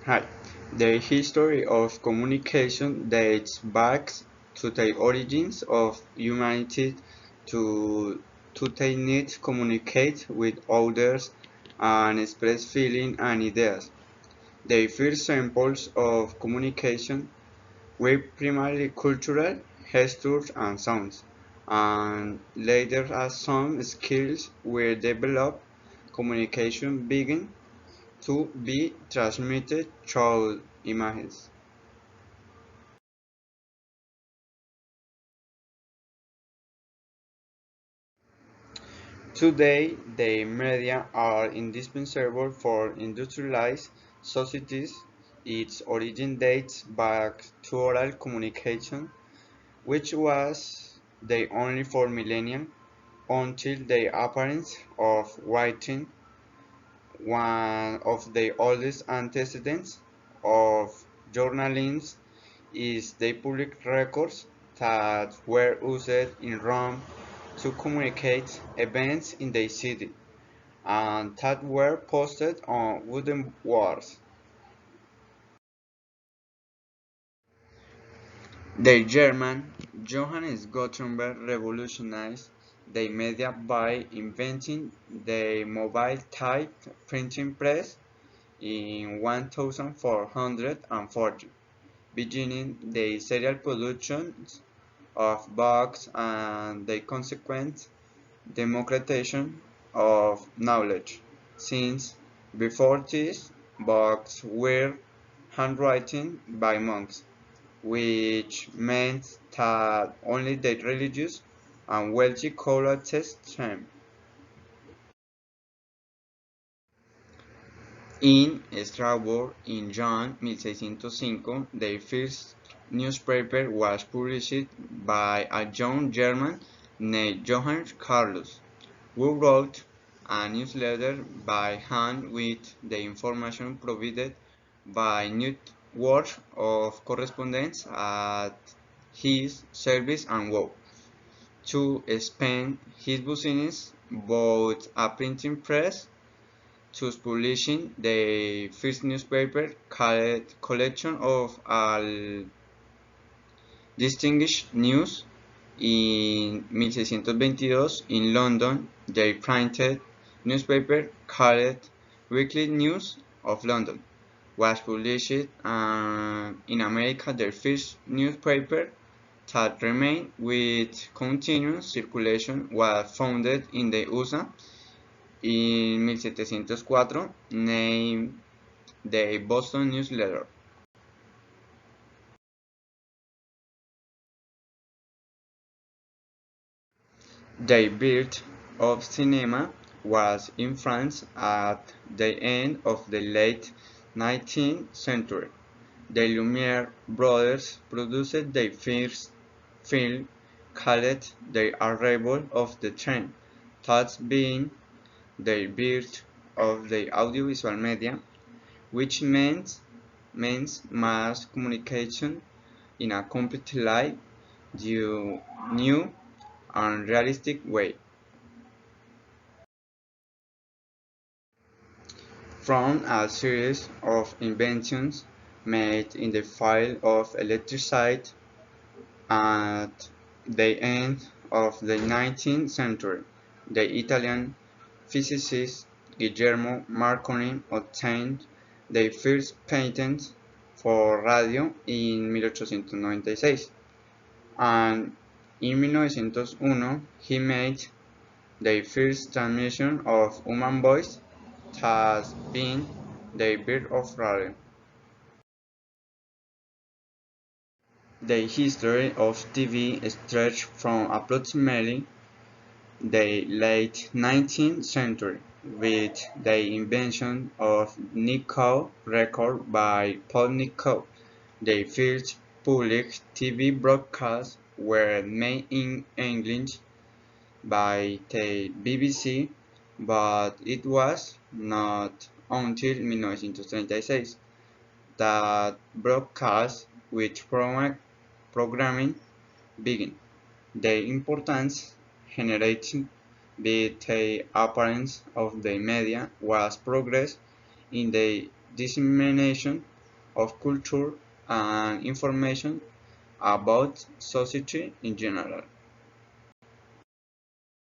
Hi. The history of communication dates back to the origins of humanity to the need to communicate with others and express feelings and ideas. The first samples of communication were primarily cultural, gestures and sounds, and later as some skills were developed, communication began to be transmitted through images. Today, the media are indispensable for industrialized societies. Its origin dates back to oral communication, which was the only for millennia until the appearance of writing, one of the oldest antecedents of journalism is the public records that were used in Rome to communicate events in the city and that were posted on wooden walls. The German Johannes Gutenberg revolutionized the media by inventing the mobile type printing press in 1440, beginning the serial production of books and the consequent democratization of knowledge, since before this books were handwritten by monks, which meant that only the religious and wealthy could access them. In Strasbourg in June 1605, the first newspaper was published by a young German named Johann Carlus, who wrote a newsletter by hand with the information provided by networks of correspondents at his service and work. To expand his business, bought a printing press, thus publishing the first newspaper collection of all distinguished news. In 1622, in London, they printed newspaper called Weekly News of London was published, and in America their first newspaper that remained with continuous circulation was founded in the USA in 1704, named the Boston Newsletter. The birth of cinema was in France at the end of the late 19th century. The Lumiere brothers produced their first film called The Arrival of the Train, thus being the birth of the audiovisual media, which means mass communication in a completely live, new, and realistic way. From a series of inventions made in the field of electricity at the end of the 19th century, the Italian physicist Guillermo Marconi obtained the first patent for radio in 1896, and in 1901 he made the first transmission of human voice, thus being the birth of radio. The history of TV stretched from approximately the late 19th century, with the invention of Nicholl record by Paul Nicholl. The first public TV broadcasts were made in English by the BBC, but it was not until 1936 that broadcasts with programming began. The importance generated by the appearance of the media was progress in the dissemination of culture and information about society in general.